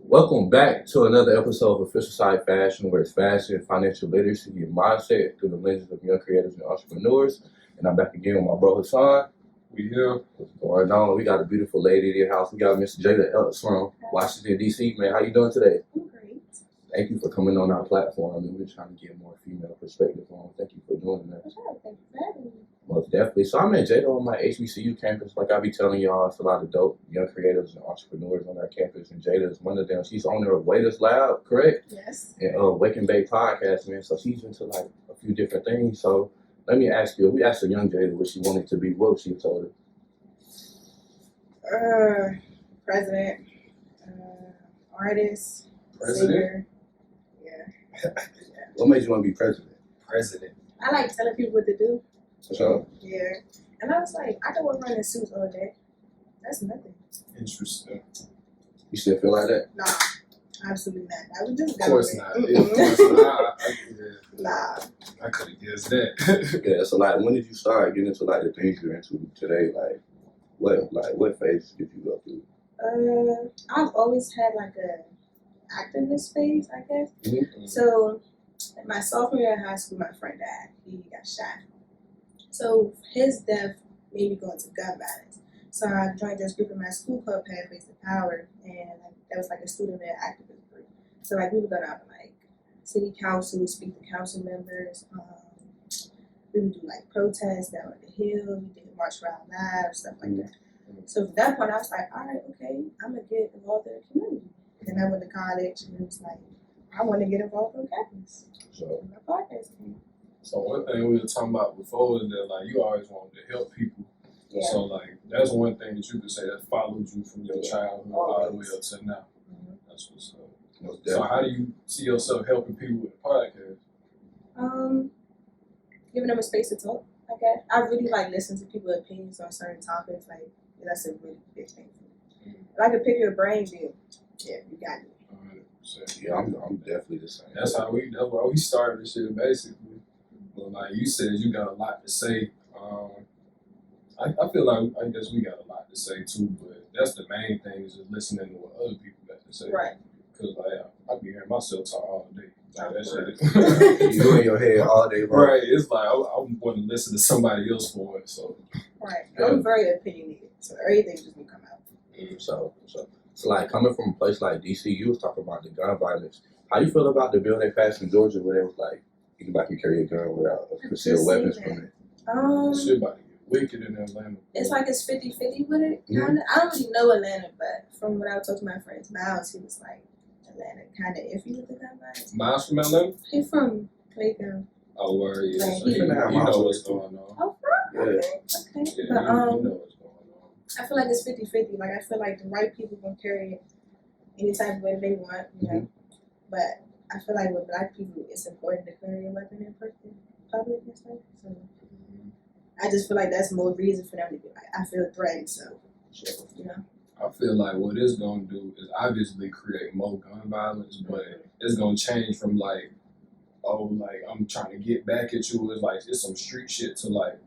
Welcome back to another episode of Official Side Fashion, where it's fashion, financial literacy, and mindset through the lenses of young creators and entrepreneurs. And I'm back again with my bro Hassan. We here. What's going on? We got a beautiful lady in your house. We got Miss Jada Epps from Washington, D.C. Man, how you doing today? I'm great. Thank you for coming on our platform. I mean, we're trying to get more female perspective on. Thank you for joining us. For sure. Thank you for having me. Most definitely. So I met Jada on my HBCU campus. Like I be telling y'all, it's a lot of dope young creators and entrepreneurs on our campus, and Jada is one of them. She's owner of Waiters Lab, correct? Yes. And Wake and Bake podcast, man. So she's into like a few different things. So let me ask you, if we asked a young Jada what she wanted to be, what would she have told her? President, artist, President? singer. Yeah. What made you want to be president? President. I like telling people what to do. So Yeah. And I was like, I could work running suits all day. That's nothing. Interesting. you still feel like that? Nah, absolutely not. I would just Of course not. government. Yeah, of course not. Nah. I could have guessed that. Yeah. So like, when did you start getting into like the things you're into today? Like, what phase did you go through? I've always had like a activist phase, I guess. Mm-hmm. So, in my sophomore year in high school, my friend died. He got shot. So, his death made me go into gun violence. So, I joined this group in my school called Pathways to Power, and that was like a student-led activist group. So, like, we would go down to like city council, speak to council members. We would do like protests down at the hill. We did march around live, stuff like that. So, from that point, I was like, all right, okay, I'm gonna get involved in the community. And I went to college, and it was like, I want to get involved on campus. So And my podcast came. So one thing we were talking about before is that like you always wanted to help people. Yeah. So like that's one thing that you could say that followed you from your childhood all the way up to now. Mhm. That's what's up. most So definitely. how do you see yourself helping people with the podcast? Giving them a space to talk, I guess. I really like listening to people's opinions on certain topics. Like, that's a really big thing for me. If I could pick your brain, then, yeah, you got it. 100%. Yeah, I'm definitely the same. That's why we started this shit basically. But like you said, you got a lot to say. I feel like I guess we got a lot to say too, but that's the main thing is just listening to what other people got to say. Right. Because like I be hearing myself talk all day. Like that shit. You in your head all day, bro. Right. It's like I want to listen to somebody else for it. So Right. I'm very opinionated, so everything's just gonna come out. So like coming from a place like DC, you was talking about the gun violence. How you feel about the bill they passed in Georgia where it was like anybody can carry a gun without a concealed weapons permit? shit about to get wicked in Atlanta. It's like it's 50-50 with it. Mhm. Kinda. I don't really know Atlanta, but from what I talked to my friends, Miles, he was like, Atlanta kind of iffy with the gun violence. Miles from Atlanta? He from Clayton. Oh, word, yeah. Right. So he know what's going on. Oh, Yeah. okay. Yeah, But he know what's going on. I feel like it's 50-50. Like, I feel like the right people can carry it any type of way they want, you know. But I feel like with black people, it's important to carry a weapon in public and stuff. So I just feel like that's more reason for them to be like, I feel threatened, so, you know. I feel like what it's gonna do is obviously create more gun violence, but it's gonna change from like, oh, like I'm trying to get back at you. It's like it's some street shit to like,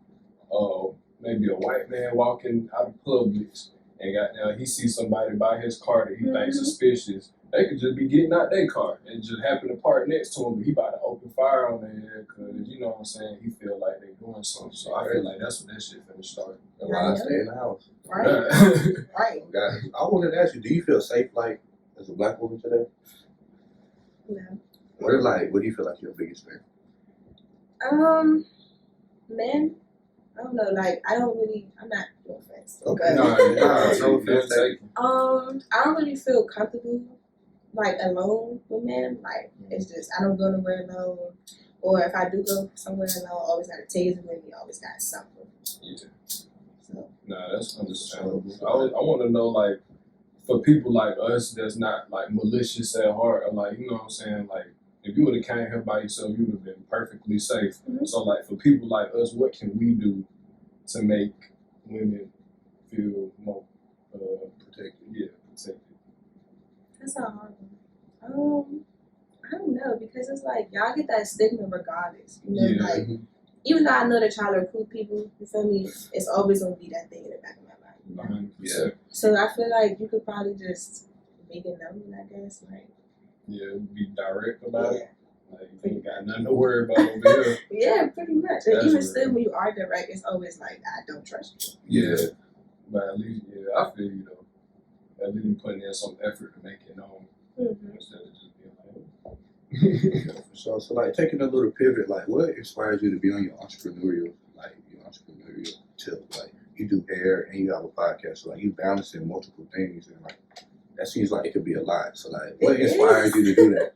maybe a white man walking out of Publix and he sees somebody by his car that he thinks suspicious. They could just be getting out their car and just happen to park next to him, but he about to open fire on their head because, you know what I'm saying, he feel like they doing something. So I feel like that's when that shit finna start. That's why I stay in the house. Right, right. Guys, I wanted to ask you, do you feel safe like as a black woman today? No. What do you feel like your biggest fear? Men, I don't know, like, I'm not, no offense. Okay. No, No offense taken. I don't really feel comfortable, like, alone with men. Like, it's just, I don't go nowhere alone. Or if I do go somewhere alone, I always got a taser with me, always got something. Yeah. So, Nah, that's understandable. I want to know, like, for people like us that's not, like, malicious at heart, or, like, you know what I'm saying, like, if you would have came here by yourself, you would have been perfectly safe. Mhm. So, like, for people like us, what can we do to make women feel more protected? Yeah, protected. that's a hard one. I don't know, because it's like, y'all get that stigma regardless. You know, Yeah. like, even though I know that y'all are cool people, you feel me, it's always going to be that thing in the back of my mind. 100%. So I feel like you could probably just make it known, I guess. Like, Yeah, be direct about yeah. it. Like, you ain't got nothing to worry about over here. Yeah, pretty much. And That's even real. still, when you are direct, it's always like, I don't trust you. Yeah. But at least, yeah, I feel you though. At least putting in some effort to make it known Mm-hmm. instead of just being like, Yeah, for sure. So like taking a little pivot, like what inspires you to be on your entrepreneurial tip? Like you do hair and you have a podcast, so like you balancing multiple things, and like that seems like it could be a lot. So like, what It inspires is. you to do that?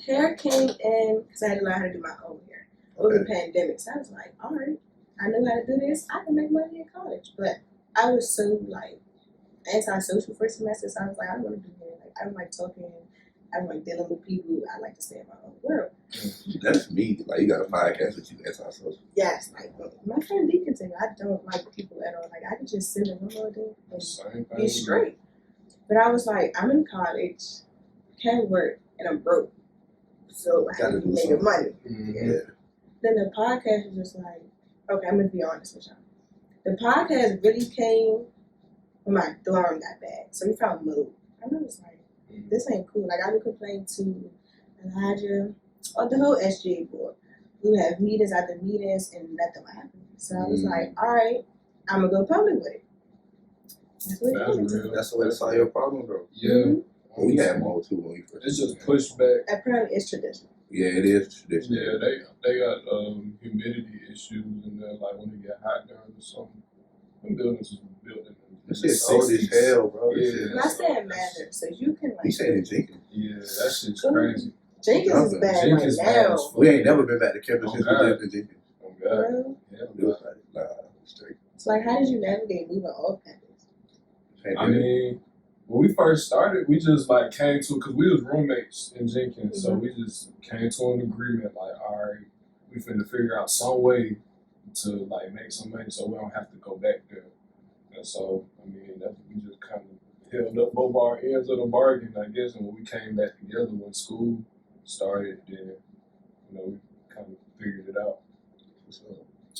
Hair came in because I had to learn how to do my own hair over the pandemic. So I was like, all right, I know how to do this. I can make money in college. But I was so like antisocial for a semester, so I was like, I don't want to do hair. Like I don't like talking. I don't like dealing with people. I like to stay in my own world. That's me. Like you got a podcast with you anti-social. Yes, like my friend D can tell you, I don't like people at all. Like I could just sit in the room all day and same thing. be straight. But I was like, I'm in college, can't work, and I'm broke. So I Gotta have to do make something. money. Mm-hmm. Yeah. Then the podcast was just like, okay, I'm gonna be honest with y'all. The podcast really came when my dorm got bad. So we found mode. And I was like, this ain't cool. Like I would complain to Elijah or the whole SGA board. We would have meetings after meetings and nothing would happen. So I was like, all right, I'm gonna go public with it. That's what it That's came to. real. That's the way to solve your problem, bro. Yeah. Well, we had more too when we first. It's just pushed back. Apparently it's traditional. Yeah, it is traditional. Yeah, they got humidity issues and then like when it get hot there or something. Them buildings was built in This the is old as 60s. hell, bro. Yeah. And I stay in Mather, so you can We like. said in Jenkins. Yeah, that shit's crazy. Jenkins is bad Jenkins right bad now. as fuck. We ain't never been back to campus since we God. lived in Jenkins. Oh God. Bro. Yeah, It was like, nah, straight. It's like, how did you navigate moving off campus? I mean, when we first started, we just like came to, because we was roommates in Jenkins, so we just came to an agreement like, all right, we finna figure out some way to like make some money so we don't have to go back there. And so, I mean, that we just kind of held up both our ends of the bargain, I guess, and when we came back together when school started, then, you know, we kind of figured it out. So,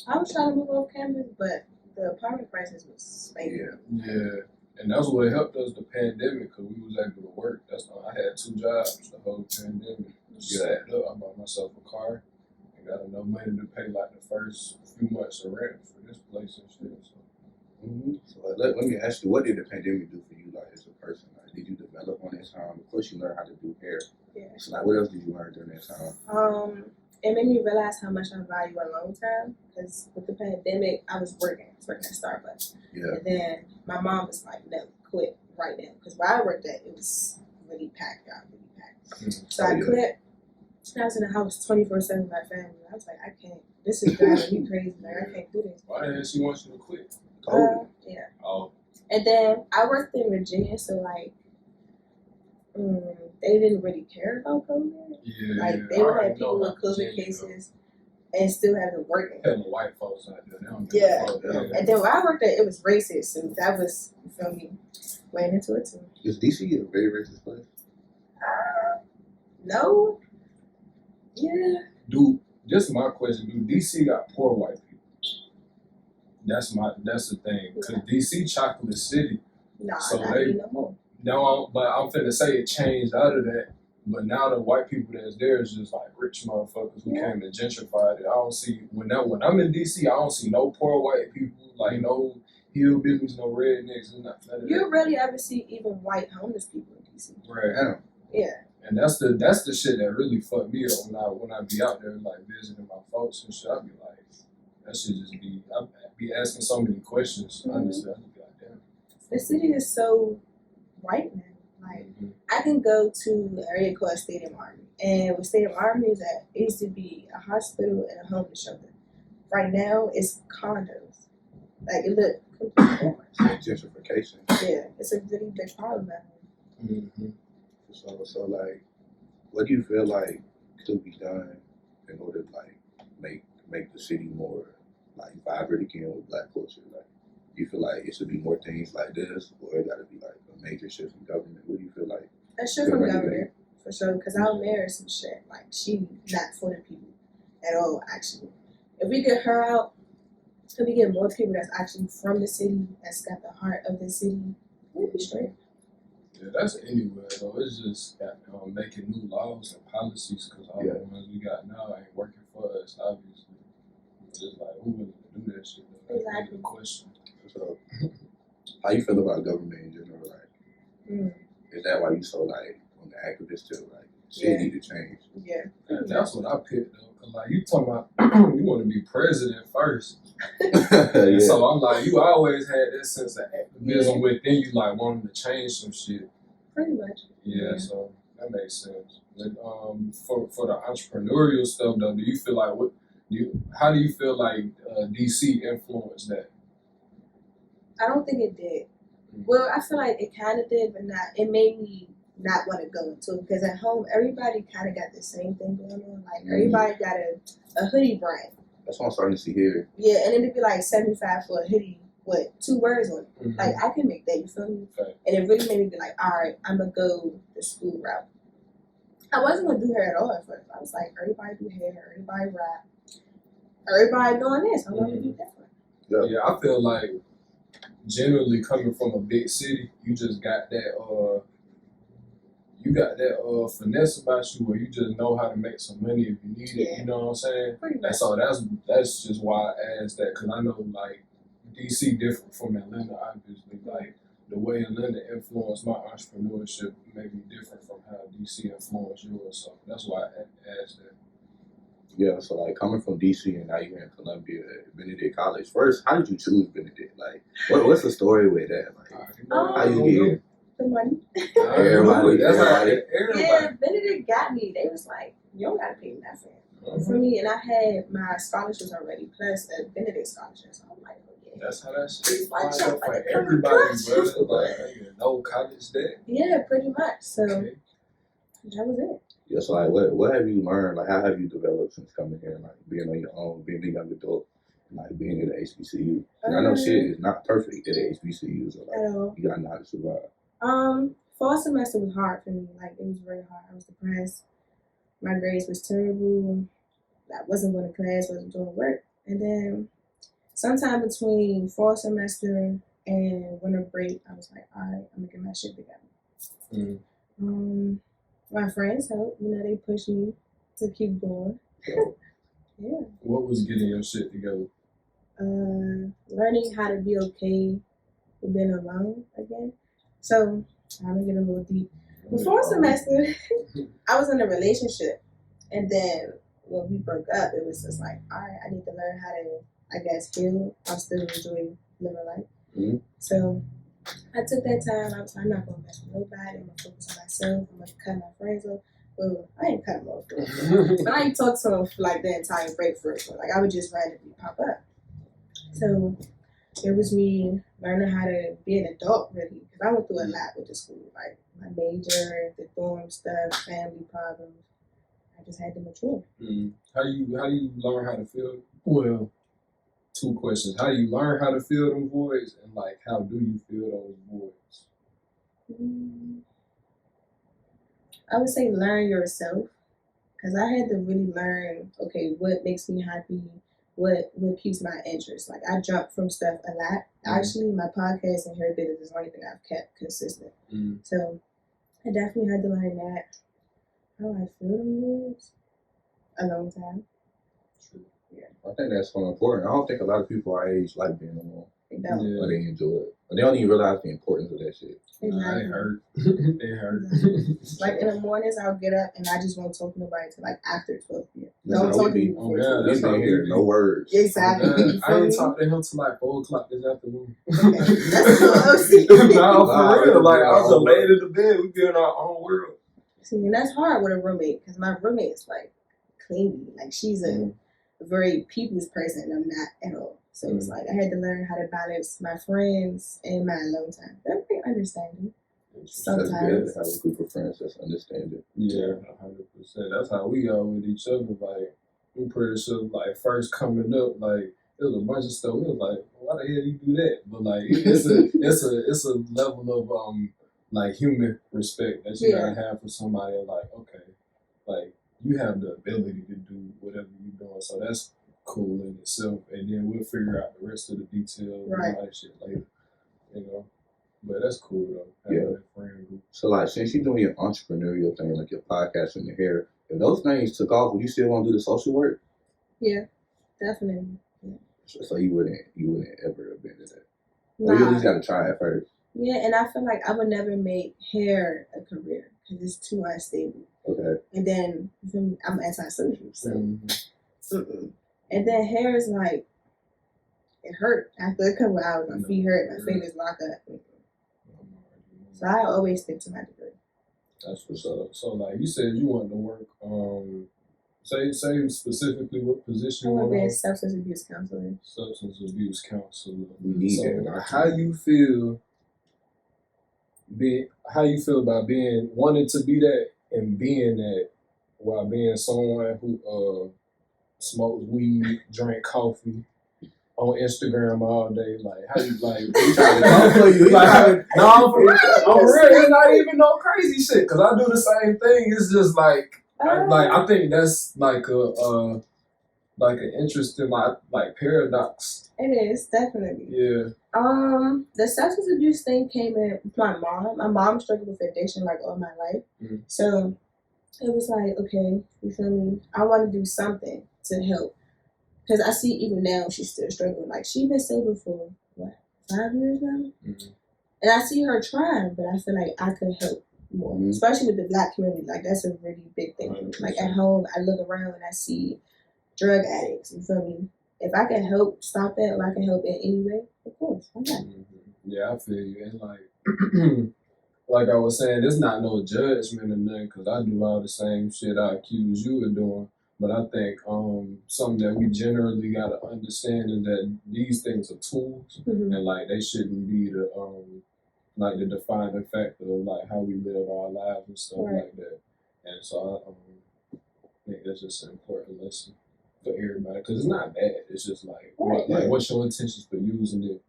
I was trying to move off campus, but the apartment prices was spanking. Yeah. And that's what helped us the pandemic, because we was able to work. That's why I had 2 jobs the whole pandemic. Stacked up. I bought myself a car and got enough money to pay like the first few months of rent for this place and shit. So. So let me ask you, what did the pandemic do for you, like as a person? Like, did you develop on that time? Of course, you learned how to do hair. Yeah. So like, what else did you learn during that time? It made me realize how much I value alone time. Because with the pandemic, I was working at Starbucks. Yeah. And then my mom was like, no, quit right now. Because where I worked at, it was really packed out, really packed. So I quit. And I was in the house 24/7 with my family. I was like, I can't. This is driving me crazy. Like, I can't do this. Why didn't she want you to quit? Yeah. Oh. And then I worked in Virginia, so like, they didn't really care about COVID. Yeah. Like they would have people with COVID cases and still haven't working. Hella white folks out there. They don't give Yeah. a fuck. And then when I worked there, it was racist, so that was, you feel me, weighing into it too. Is DC a very racist place? No. Yeah. Dude, just my question. Do DC got poor white people? That's the thing. Because DC chocolate city. Nah, So not they- even no more. Now, but I'm finna say it changed out of that. But now the white people that's there is just like rich motherfuckers who came to gentrify it. I don't see when I'm in DC, I don't see no poor white people, like no hillbillies, no rednecks, and none of You that. rarely ever see even white homeless people in DC. Right. Damn. Yeah. And that's the shit that really fucked me up when I be out there like visiting my folks and shit. I be like, that shit just be I be asking so many questions. Honestly, I just be like, damn. The city is so white now. Like, I can go to an area called Stadium Army. And what Stadium Army is at, it used to be a hospital and a homeless shelter. Right now, it's condos. Like, it look completely different. Gentrification. Yeah, it's a really big problem out here. So like, what do you feel like could be done in order to like make the city more like vibrant again with Black culture? Like, do you feel like it should be more things like this, or it got to be like a major shift in government? What do you feel like? A shift from government, for sure, because our mayor is some shit. Like, she not for the people at all, actually. If we get her out, if we get more people that's actually from the city, that's got the heart of the city, we'll be straight. Yeah, that's anywhere though. It's just making new laws and policies because all the ones we got now ain't working for us, obviously. It's just like, who willing to do that shit? That's Exactly. the question. So, how you feel about government in general? Like, is that why you so like on the activist too? Like, shit need to change. Yeah. And that's what I picked though. Cause like you talking about, you want to be president first. Yeah. So I'm like, you always had that sense of activism within you, like wanting to change some shit. Pretty much. Yeah, so that makes sense. But, for the entrepreneurial stuff though, do you feel like how do you feel like DC influenced that? I don't think it did. Well, I feel like it kind of did, but not. It made me not want to go into it because at home everybody kind of got the same thing going on. Like everybody got a hoodie brand. That's what I'm starting to see here. Yeah, and then it'd be like 75 for a hoodie with 2 words on it. Mm-hmm. Like I can make that. You feel me? Okay. And it really made me be like, all right, I'm gonna go the school route. I wasn't gonna do hair at all at first. I was like, everybody do hair, everybody rap, everybody doing this. I'm gonna do different. Yeah, I feel like generally coming from a big city, you just got that finesse about you where you just know how to make some money if you need it. You know what I'm saying? Pretty much. And so that's just why I asked that because I know like DC different from Atlanta, obviously. Like the way Atlanta influenced my entrepreneurship may be different from how DC influenced yours. So that's why I asked that. Yeah, so like coming from DC and now you're in Columbia, Benedict College. First, how did you choose Benedict? Like, what's the story with that? Like, how you get here? The money. Everybody. Yeah, Benedict got me. They was like, you don't gotta pay nothing for me, and I had my scholarships already plus a Benedict scholarship. So I'm like, oh yeah. That's how that shit like lined up for everybody, bro. Like, no college debt. Yeah, pretty much. So okay. That was it. Yeah, so like, what have you learned? Like, how have you developed since coming here? Like, being on your own, being a young adult, and like being at the HBCU. I know shit is not perfect at the HBCU, so like, you gotta know how to survive. Fall semester was hard for me. Like, it was very hard. I was depressed. My grades was terrible. I wasn't going to class, wasn't doing work. And then sometime between fall semester and winter break, I was like, all right, I'm gonna get my shit together. My friends helped. You know, they pushed me to keep going. Yeah. What was getting your shit together? Learning how to be okay with being alone again. So I'm gonna get a little deep. Before semester, I was in a relationship, and then when we broke up, it was just like, all right, I need to learn how to, I guess, heal. I still enjoy living life. So I took that time. I was like, I'm not gonna mess with nobody. I'm gonna focus on myself. I'm gonna cut my friends off. Well, I ain't cut them off, but I ain't talked to them for like the entire break for it. Like I would just randomly pop up. So it was me learning how to be an adult, really, because I went through a lot with the school, like my major, the dorm stuff, family problems. I just had to mature. How do you learn how to feel? Well, 2 questions. How do you learn how to fill them voids, and like how do you fill those voids? I would say learn yourself, because I had to really learn, okay, what makes me happy, what piques my interest. Like I jump from stuff a lot. Actually, my podcast and hair business is the only thing I've kept consistent. So I definitely had to learn that. How I feel them voids? A long time. Yeah, I think that's so important. I don't think a lot of people our age like being alone. They don't. But they enjoy it. But they don't even realize the importance of that shit. Exactly. It hurt. It hurt. Exactly. Like in the mornings, I'll get up and I just won't talk to nobody till like after 12 p.m. Don't talk to me before 12. That's not here. No words. Exactly. I ain't talked to him till like 4 o'clock this afternoon. Okay. That's a little OC. No, for real. Like I was just laying in the bed. We be in our own world. See, and that's hard with a roommate because my roommate is like clingy. Like she's a very people's person and I'm not at all. So it's like I had to learn how to balance my friends and my alone time. They're very understanding. Sometimes. That's good to have a group of friends that's understanding. Yeah, 100%. That's how we are with each other. Like, I'm pretty sure, like, first coming up, like, there was a bunch of stuff. We was like, why the hell do you do that? But like, it's a level of like human respect that you gotta have for somebody. Like, okay, like you have the ability to do whatever you're doing, so that's cool in itself. And then we'll figure out the rest of the details and all that shit later. You know. But that's cool though. Yeah. Having that friend group. So like, since you're doing your entrepreneurial thing, like your podcast and your hair, if those things took off, would you still want to do the social work? Yeah, definitely. So you wouldn't ever abandon that. Or you at least got to try it first. Yeah, and I feel like I would never make hair a career because it's too unstable. Okay. And then I'm anti-social, so. And then hair is like, it hurt after a couple hours. My feet hurt, my fingers lock up. So I always stick to my degree. That's what's up. So like you said, you wanted to work. Say specifically what position I you want want to be a to. substance abuse counselor. Substance abuse counselor. We need So that. how you feel? How you feel about wanting to be that and being that while being someone who smokes weed, drink coffee on Instagram all day? Like how you like? He trying to talk for you. No, I'm for real. It's not even no crazy shit. Cause I do the same thing. It's just like I think that's like an interesting like paradox. It is, definitely. Yeah. The substance abuse thing came in with my mom. My mom struggled with addiction like all my life. Mm-hmm. So it was like, okay, you feel me? I want to do something to help. Because I see even now she's still struggling. Like, she's been sober for, 5 years now? Mm-hmm. And I see her trying, but I feel like I could help more. Mm-hmm. Especially with the Black community. Like, that's a really big thing. 100%. Like, at home, I look around and I see drug addicts. You feel me? If I can help stop that or I can help in any way, of course, why not? Mm-hmm. Yeah, I feel you. And like, like I was saying, there's not no judgment or nothing because I do all the same shit I accuse you of doing. But I think something that we generally got to understand is that these things are tools, Mm-hmm. and like they shouldn't be the like the defining factor of like how we live our lives and stuff like that. And so I think that's just an important lesson for everybody because it's not bad. It's just like what's your intentions for using it?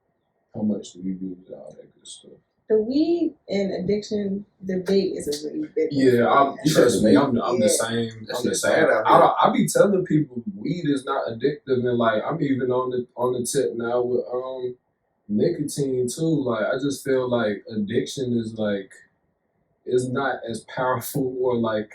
How much do you use it? All that good stuff. The weed and addiction debate is a really big one. Yeah, trust me, I'm the same. That's I'm the sad same. out here. I be telling people weed is not addictive, and like I'm even on the tip now with nicotine too. Like I just feel like addiction is like is not as powerful or like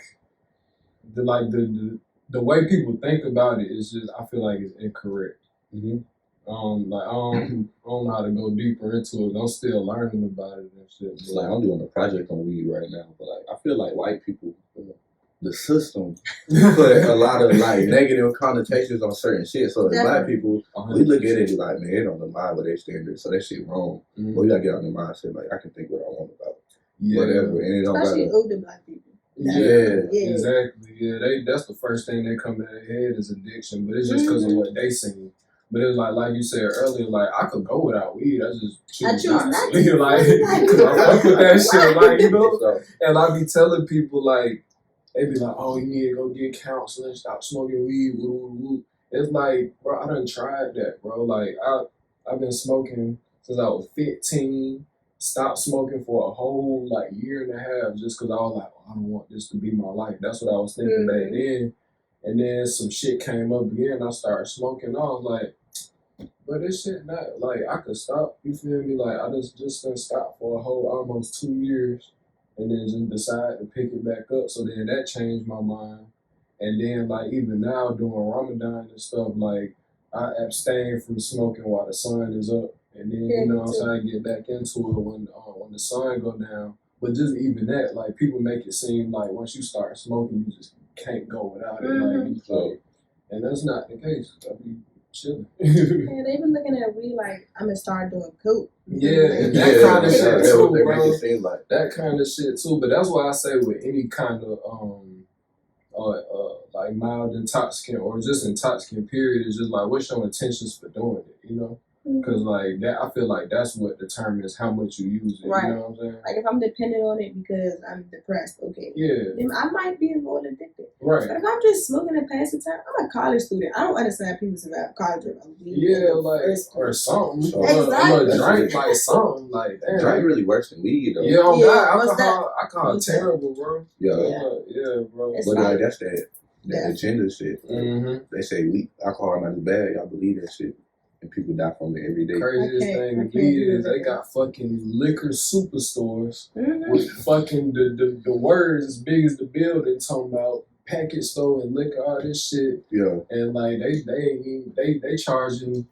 the way people think about it is just I feel like it's incorrect. Mm-hmm. I don't know how to go deeper into it. I'm still learning about it and shit. It's like I'm doing a project on weed right now, but like I feel like white people, the system put a lot of like negative connotations on certain shit. So as Black people, 100%. we look at it like, man, they don't align with their standards, so that shit wrong. Mm-hmm. But we gotta get on the mindset like I can think what I want about Yeah. whatever, and it don't Especially gotta. older Black people. Yeah, Exactly. Yeah, that's the first thing that come in their head is addiction, but it's just because of what they seen. But it's like you said earlier, like I could go without weed. I just choose not to. Like, I fuck with that shit, like you know. And I be telling people like, they be like, "Oh, you need to go get counseling, stop smoking weed." Woo, woo, woo. It's like, bro, I done tried that, bro. Like I've been smoking since I was 15. Stopped smoking for a whole like year and a half just because I was like, oh, I don't want this to be my life. That's what I was thinking back then. And then some shit came up again. I started smoking. I was like, but this shit not like I could stop. You feel me? Like I just didn't stop for a whole almost 2 years, and then just decided to pick it back up. So then that changed my mind. And then like even now doing Ramadan and stuff, like I abstain from smoking while the sun is up. And then, you know what I'm saying, get back into it when the sun go down. But just even that, like, people make it seem like once you start smoking, you just can't go without it. Like, and that's not the case. I be chilling. Yeah, they been looking at weed like, I'm going to start doing coke. Yeah, and that kind of shit too, they bro. make it seem like that kind of shit too. But that's why I say with any kind of like mild intoxicant or just intoxicant period, is just like what's your intentions for doing it, you know? Because like that, I feel like that's what determines how much you use it. Right. You know what I'm saying? Like if I'm dependent on it because I'm depressed, okay. Yeah. Then I might be more addicted. Right. But if I'm just smoking to pass the time, I'm a college student. I don't understand people about college or weed. Yeah, like or something. Exactly. Or drink like something like that. Drink really worse than weed though. Yeah, alcohol terrible, bro. Yeah, bro. But like that's that agenda shit. Mm-hmm. They say weed, alcohol not as bad. Y'all believe that shit. and people die from it every day. Craziest I thing to can't me do is they that. got fucking liquor superstores Mhm. with fucking the words as big as the building talking about package store and liquor, all this shit. Yeah, And like they charging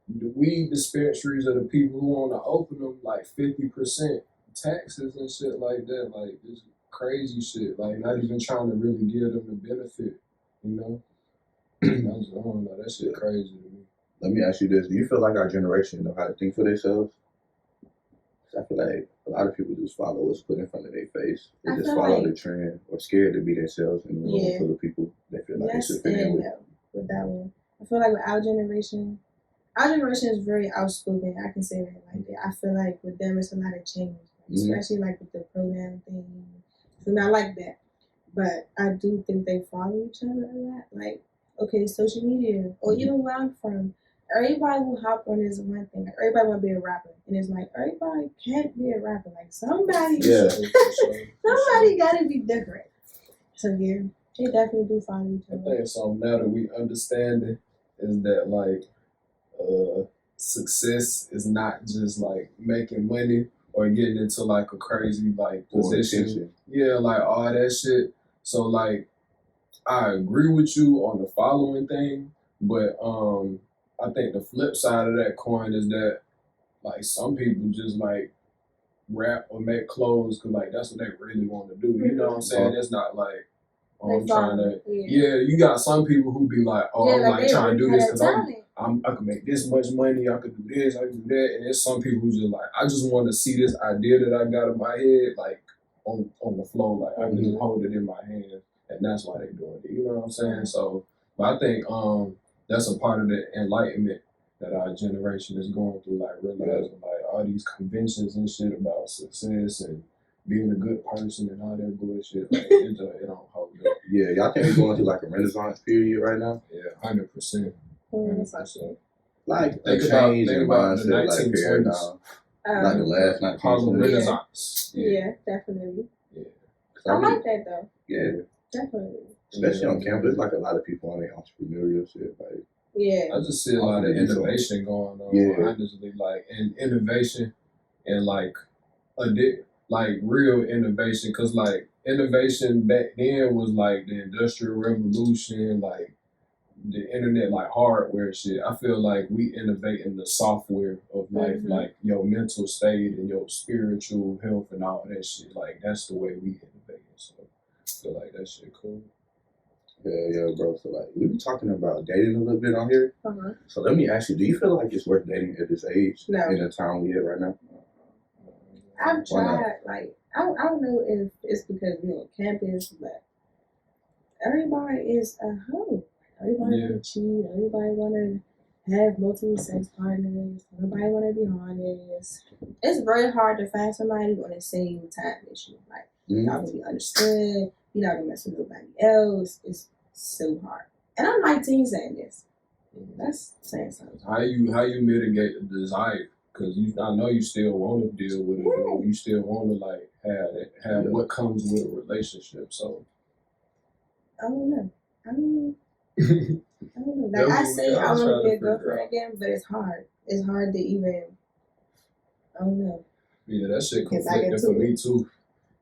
the weed dispensaries of the people who want to open them like 50% taxes and shit like that. Like this crazy shit. Like not even trying to really give them the benefit, you know? I don't know, that shit crazy to me. let me ask you this: do you feel like our generation know how to think for themselves? 'Cause I feel like a lot of people just follow what's put in front of their face, or I just feel follow like- the trend, or scared to be themselves in a room Yeah. full of people they feel like Yes they should fit in and with. no with that one. I feel like with our generation is very outspoken. I can say that like that. I feel like with them it's a lot of change, especially like with the pronoun thing. And I like that, but I do think they follow each other a lot. Like, okay, social media or even where I'm from, everybody will hop on this one thing. Like, everybody want to be a rapper, and it's like everybody can't be a rapper. Like somebody, Yeah. somebody got to be different. So yeah, they definitely do follow each I other. think so now that we understand it is that like success is not just like making money or getting into like a crazy like Or position. attention. Yeah, like all that shit. So like I agree with you on the following thing, but I think the flip side of that coin is that like some people just like rap or make clothes because like that's what they really want to do. You know what I'm saying? It's not like I'm trying to. Yeah, you got some people who be like, oh, I'm like trying to do this because I can make this much money. I could do this. I can do that. And there's some people who just like, I just want to see this idea that I got in my head like on the floor. Like I can just hold it in my hand, and that's why they doing it. You know what I'm saying? So, but I think that's a part of the enlightenment that our generation is going through. Like realizing like all these conventions and shit about success and being a good person and all that bullshit, like it don't hold up. Yeah, y'all think we're going through like a renaissance period right now? Yeah, 100%. 100%. Like a Think change in about the mindset, like 1920s. paradigm, like the last 1920s. Harlem Renaissance. Yeah, definitely. Yeah. I like that though. Yeah, definitely. especially on campus, like a lot of people on their entrepreneurial shit, like. Yeah. I just see a lot of innovation going on. Yeah. Honestly, like and innovation and like like real innovation, because like innovation back then was like the Industrial Revolution, like the internet, like hardware shit. I feel like we innovate in the software of life, like your mental state and your spiritual health and all that shit. Like that's the way we innovate. So I feel like that shit cool. Yeah, bro. So like we be talking about dating a little bit on here. So let me ask you: do you feel like it's worth dating at this age in the time we at right now? I've tried. Like I don't know if it's because we're on campus, but everybody is a hoe. Everybody want to cheat. Everybody want to have multiple sex partners. Nobody want to be honest. It's very hard to find somebody on the same time as you. Like y'all gonna be understood. You're not gonna mess with nobody else. It's so hard. And I'm 19 saying this. That's saying something. How you mitigate the desire? Because I know you still want to deal with it. Yeah. You still want to like have what comes with a relationship. So I don't know. I don't know. Like I say, I want to be a girlfriend again, but it's hard. It's hard to even. I don't know. Yeah, that shit conflicting for me too.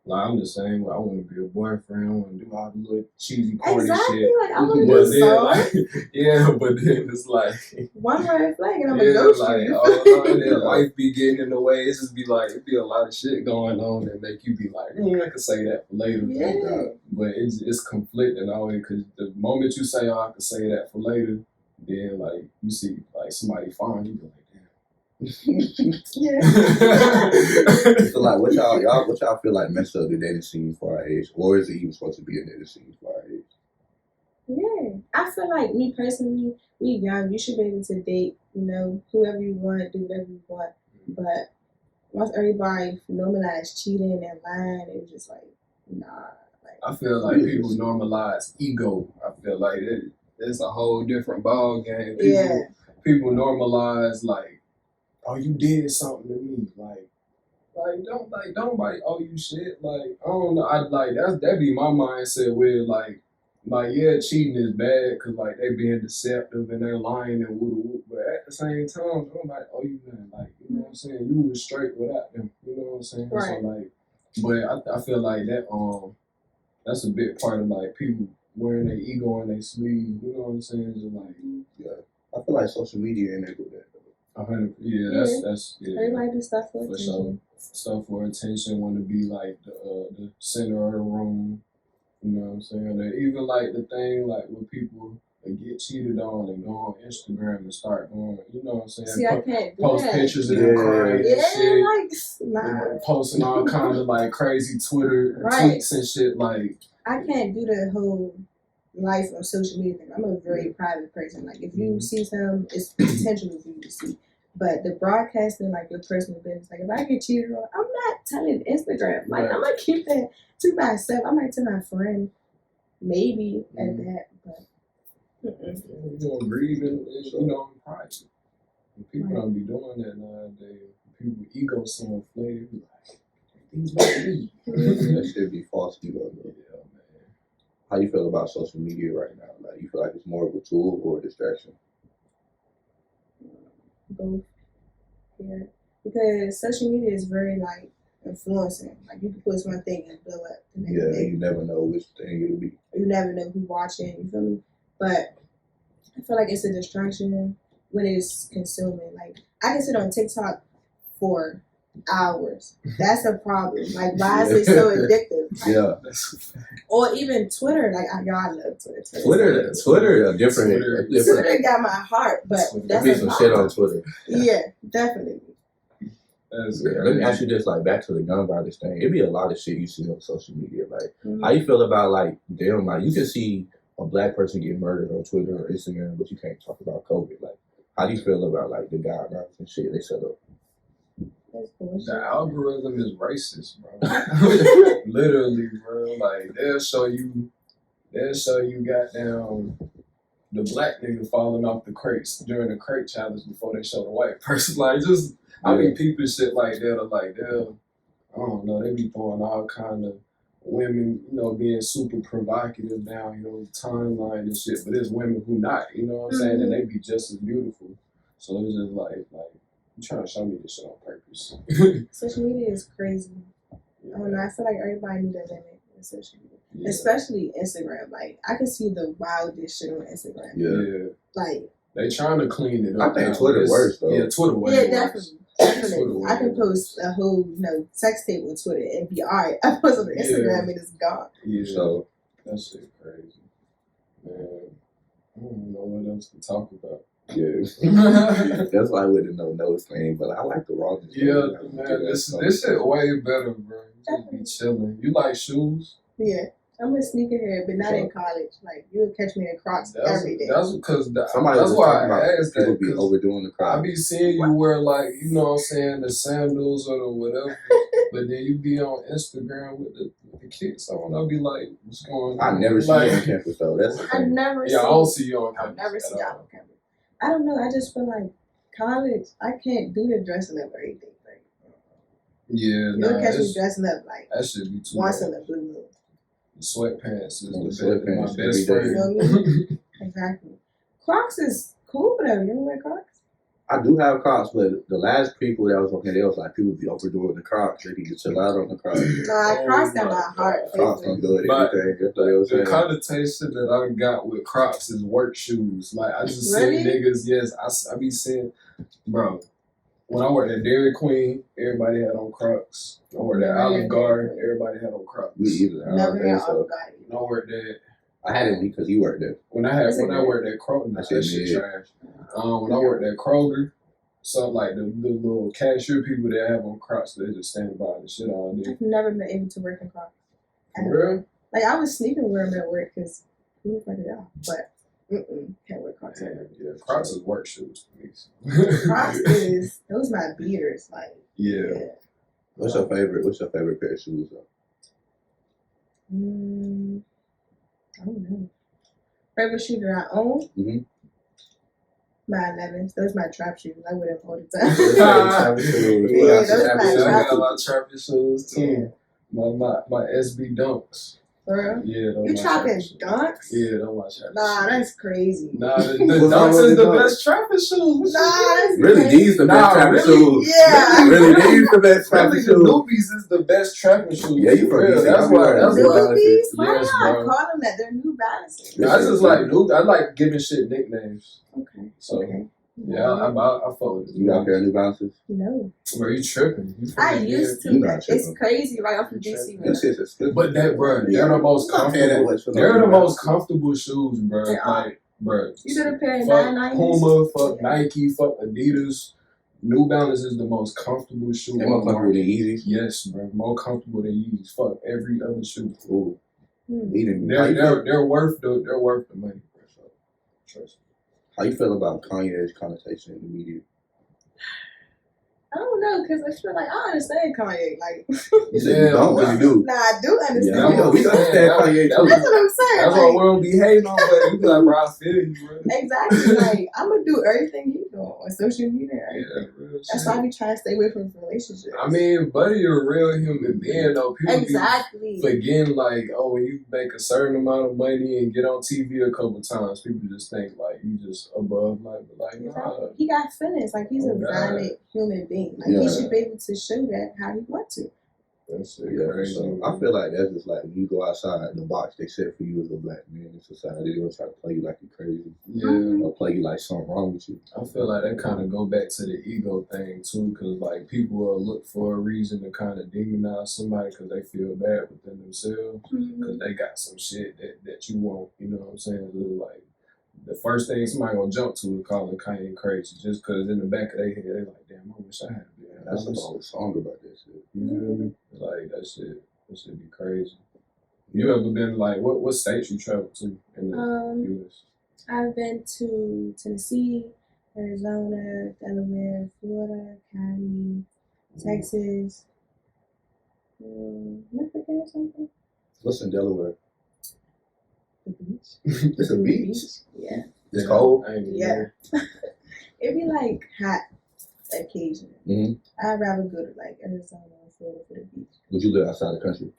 Like I'm the same. I want to be a boyfriend. I want to do all the little cheesy corny shit. Like I want to do so. Like, yeah, but then it's like one red flag and I'm a ghost. Like oh no, and then life be getting in the way. It's just be like it be a lot of shit going on that make you be like, I could say that for later. Yeah. But it's conflicting always because the moment you say, oh, I could say that for later, then like you see like somebody fine, you be like. Yeah. So like, what y'all feel like messed up the dating scene for our age, or is it even supposed to be a dating scene for our age? Yeah, I feel like me personally, we young. You should be able to date, whoever you want, do whatever you want. But once everybody normalized cheating and lying, it was just like, nah. Like, I feel like people normalize ego. I feel like it's a whole different ball game. People normalize like. Oh, you did something to me, like don't nobody owe you shit. Like I don't know, that be my mindset where like like, yeah, cheating is bad because like they being deceptive and they're lying and woo woo. But at the same time, I'm like, oh, you man, like, you know what I'm saying? You was straight without them. You know what I'm saying? Right. So like, but I feel like that's a big part of like people wearing their ego on their sleeve. You know what I'm saying? Just like, Yeah, I feel like social media enabled that. 100. Yeah, that's Everybody do stuff for for attention. sure. Stuff for attention, want to be like the center of the room. You know what I'm saying? Or even like the thing like when people get cheated on and go on Instagram and start going, you know what I'm saying? See, I can't do Post that. pictures of them crying and Yeah, shit. like, You nah. know, posting all kinds of like crazy Twitter Right. tweets and shit. Like, I can't do the whole life on social media thing. I'm a very private person. Like, if you see something, it's intentional for you to see. But the broadcasting, like your personal business, like if I get cheated on, I'm not telling Instagram. Like, Right. I'm gonna keep that to myself. I might tell my friend, maybe at that, but. you know, grieving, you know, in private. And people don't be doing that nowadays. People ego so inflated. Like, things about me. That should be false ego. Yeah, man. How you feel about social media right now? Like, you feel like it's more of a tool or a distraction? Both here, because social media is very like influencing. Like you can post one thing and blow up the next Yeah, day. you never know which thing it'll be. You never know who's watching. You feel me? But I feel like it's a distraction when it's consuming. Like I can sit on TikTok for hours. That's a problem. Like why is it so addictive? Like, Yeah. Or even Twitter. Like I love Twitter. Twitter, a different. Twitter got my heart, but that's Be a some problem. shit on Twitter. Yeah, definitely. Yeah, let me ask you this, like back to the gun violence thing. It'd be a lot of shit you see on social media. Like, how you feel about like them? Like, you can see a black person get murdered on Twitter or Instagram, but you can't talk about COVID. Like, how do you feel about like the guidelines and shit they set up? The algorithm is racist, bro. Literally, bro. Like they'll show you goddamn the black nigga falling off the crates during the crate challenge before they show the white person. Like just I mean people shit like that are like they'll I don't know, they be throwing all kind of women, you know, being super provocative down your timeline and shit, but it's women who not, you know what I'm saying? And they be just as beautiful. So it's just like you trying to show me this shit on purpose. Social media is crazy. I don't know. I feel like everybody need a limit in social media, especially Instagram. Like I can see the wildest shit on Instagram. Yeah. Like they trying to clean it up. I think Twitter worse though. Yeah, Twitter worse. Yeah, definitely. I can post a whole, sex tape on Twitter and be alright. I post on Instagram and it's gone. Yeah. So that shit crazy. Man, I don't know what else to talk about. yeah, that's why I wouldn't know nose thing, but I like the rawness. Yeah, man, this shit way better, bro. You just be chilling. You like shoes? Yeah, I'm a sneakerhead, but not in college. Like you'll catch me in Crocs every day. That's because that's why I asked that. People be overdoing the Crocs. I be seeing you wear like you know what I'm saying the sandals or the whatever, but then you be on Instagram with the kicks on. I'll be like, what's going on? I never see you on campus though. I never. I don't see you on campus. I never see y'all on campus. I don't know. I just feel like college. I can't do the dressing up or anything. Like, yeah, you'll catch me dressing up like that should be too once in a blue moon. The sweatpants is sweatpants my best every day. friend. You know what I mean? Exactly. Crocs is cool though. You ever wear Crocs? I do have Crocs, but the last people that was on here, they was like people be overdoing the Crocs. They need to chill out on the Crocs. Nah, Crocs got my heart. Crocs don't do it. But everything. the connotation that I got with Crocs is work shoes. Like I just see niggas. Yes, I be seeing, bro. When I worked at Dairy Queen, everybody had on Crocs. I worked at Olive Garden, everybody had on Crocs. Me either. Never had Olive Garden. When I worked at. I had it because you worked there. When I worked at Kroger, that shit trash. When I worked at Kroger, so like the little cashier people that have on Crocs, they just stand by the shit all day. I've never been able to work in Crocs. Real? Like I was sneaking wear them at work because who the fuck it out? But can't wear Crocs. Yeah, Crocs is work shoes for me. Crocs is those my beaters. Like What's your favorite pair of shoes though? I don't know. Favorite shoe that I own? My 11s. Those my trap shoes. I wear them all the time. I got my trapping shoes too. My SB Dunks. For real? Yeah, don't You watch chopping that shit. dunks? Yeah, don't watch that. Nah, shit. that's crazy. Nah, the What's wrong dunks with is the the dunks? best trapping shoes. Nah, that's Really, crazy. these the best Nah, trapping really? shoes. Yeah. Really, these the best trapping Really, the shoes. newbies is the best trapping shoes. Yeah, you for from real. DC. That's I be why. wearing That's New why. Balances. Newbies? Why Yes, y'all bro. call them that? They're New Balances. This I is just good. like new. I like giving shit nicknames. Okay. So Okay. yeah, I fuck with it. You got a pair of New Balances? No. Bro, you tripping? You I fucking used You to. not It's tripping. crazy, right? I'm from You DC. tripping. man. This is expensive. But that, bro, they're the most I'm not paying that comfortable. much for They're no the New most Balances. comfortable shoes, bro. They are. Like, bro. You did a pair of Fuck 990s? Puma, fuck Yeah. Nike, fuck Adidas. New Balance is the most comfortable shoe They on more the comfortable than market. Yeezys. Yes, bro. More comfortable than Yeezys. Fuck every other shoe. Ooh, Hmm. leading me. How you They're worth the money, bro. So, trust me. How you feel about Kanye's connotation in the media? I don't know, because I feel like I understand Kanye. Like, You said you don't, but you do. nah, I do understand. Yeah, we understand Kanye That too. That's what I'm saying. That's like, why we don't be hating on, but you be like, bro, I feel you, bro. exactly. Like, I'm gonna do everything you do on social media. Yeah, real That's shit. why I be trying to stay away from relationships. I mean, buddy, you're a real human being, though. People exactly. be forgetting, like, oh, when you make a certain amount of money and get on TV a couple times, people just think, like, you just above life. But, like, nah. He got feelings. Like, he's Oh, a God. valid human being. Like, Yeah. he should be able to show that how he wants to. That's Yeah, crazy. so I feel like that's just like when you go outside the box they set for you as a black man in society, they gonna try to play you like you're crazy Yeah. or play you like something wrong with you. I feel like that kind of go back to the ego thing too, because like people will look for a reason to kind of demonize somebody because they feel bad within themselves because they got some shit that you want. You know what I'm saying? So, like the first thing somebody gonna jump to is calling Kanye crazy just because in the back of their head they like, damn, I wish I had been. That's a whole song about that shit. You feel me? Like that should be crazy. You ever been like what states you traveled to in the U.S.? I've been to Tennessee, Arizona, Delaware, Florida, Cali, Texas. Am I forgetting something? What's in Delaware? The beach. It's a beach. Yeah. It's cold. I ain't even Yeah. know. It'd be like hot occasionally. Mhm. I'd rather go to like Arizona or Florida for the beach. Would you live outside the country?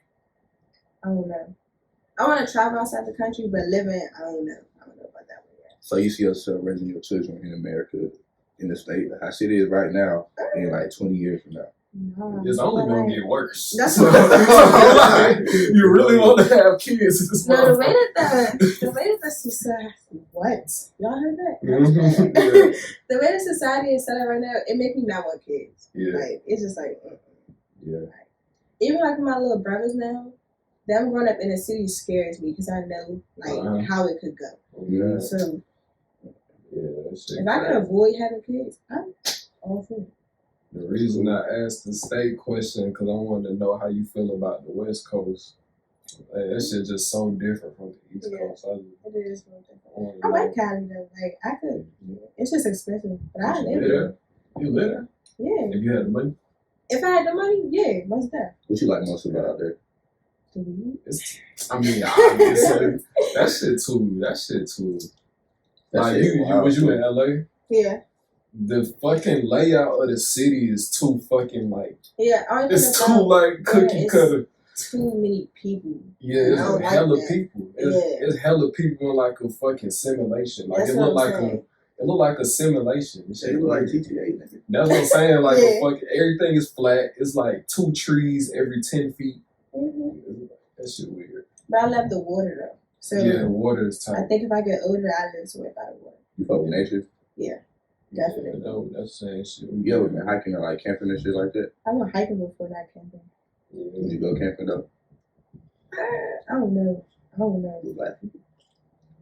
I don't know. I want to travel outside the country, but living, I don't know. I don't know about that one yet. So you see yourself raising your children in America, in the state, how shit is right now, in like 20 years from now. No, It's only but, gonna like, get worse. That's So, what I'm like, you really want to have kids? It's No, the not- way that society, what? Y'all heard that? Mhm. The way that society is set up right now, it makes me not want kids. Yeah. Like, it's just like, Yeah. even like my little brothers now, them growing up in the city scares me because I know like how it could go. Yeah. So Yeah. That shit if I could crazy. avoid having kids, I'm all for it. The reason I asked the state question because I wanted to know how you feel about the West Coast. Like, that shit just so different from the East Yeah. Coast. It is real different. wanna I know. like Cali though. Like I could. It's just expensive, but I live Yeah. there. You live there? Yeah. If you had the money? If I had the money, yeah, what's that? What you like most about out there? The weed? I mean, obviously, that shit too. That Like, shit you wild, was you too. in LA? Yeah. The fucking layout of the city is too fucking like, Yeah. Only it's thing too about like cookie it's cutter. too many people. Yeah, it's I don't like hella that. people. Yeah. It's hella people in like a fucking simulation. Like That's it what look I'm like saying. it look like a simulation. This They shit look like weird. GTA, nigga. That's what I'm saying. Like Yeah. a fucking everything is flat. It's like 2 trees every 10 feet. Mm-hmm. That shit weird. But I love the water though. So Yeah, the water is I tight. think if I get older, I live somewhere by the water. You fuck with nature? Definitely. Yeah, that's the same shit. You ever been hiking or like camping and shit like that? I went hiking before that camping. Would you go camping though? I don't know. With black people?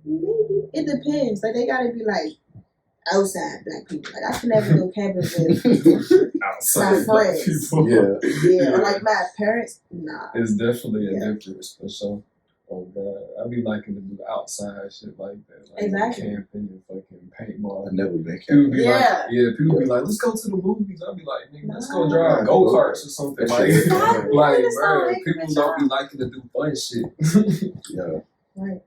Maybe it depends. Like they gotta be like outside black people. Like I can never go camping with Outside my friends. people. yeah, or like my parents. Nah. It's definitely a Yeah. difference for sure. Oh god, I be liking to do outside shit like that, like Exactly. camping and fucking paintball. I've never been People camping. be Yeah. like, people be like, let's go to the movies. I be like, nigga, let's go Nah. drive go karts or something. That Like, shit is Exactly. like, That's not bro, making people a don't be job. liking to do fun shit. Yeah. Right.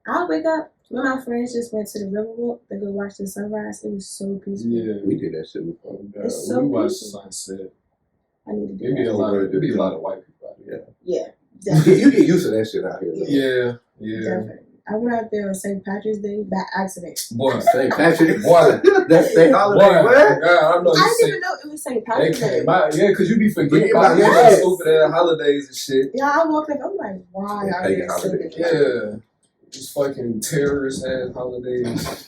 I'll wake up. When my friends just went to the Riverwalk to go watch the sunrise, it was so peaceful. Yeah, We did that shit before. oh god, It's so we watch peaceful. sunset. I need to do It be that. a lot of white people out there. Yeah, Definitely. You get used to that shit out here. Though. Yeah. Definitely. I went out there on St. Patrick's Day by accident. Boy, St. Patrick's. Boy. That's their holiday. Boy, What? God, I know I you didn't say even know it was St. they Patrick's Day. came out. Yeah, because you be forgetting Yeah, about yes. those stupid ass holidays and shit. Yeah, I walked up. I'm like, why Yeah, are pagan they holidays. Yeah. These fucking terrorist ass holidays.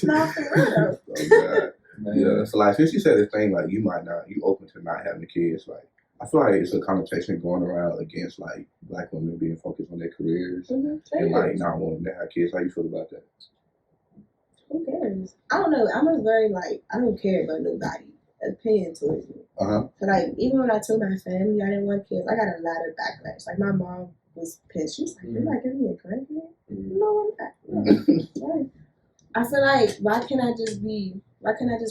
Not for real. Oh, God. Man. Yeah, so like since you said this thing like you open to not having kids, like I feel like it's a connotation going around against like black women being focused on their careers and like not wanting to have kids. How you feel about that? Who cares? I don't know. I'm a very like I don't care about nobody opinion towards me. So like even when I told my family I didn't want kids, I got a lot of backlash. Like my mom was pissed. She was like, "You're not giving me a grandkid?" No, I'm not. No. I feel like why can't I just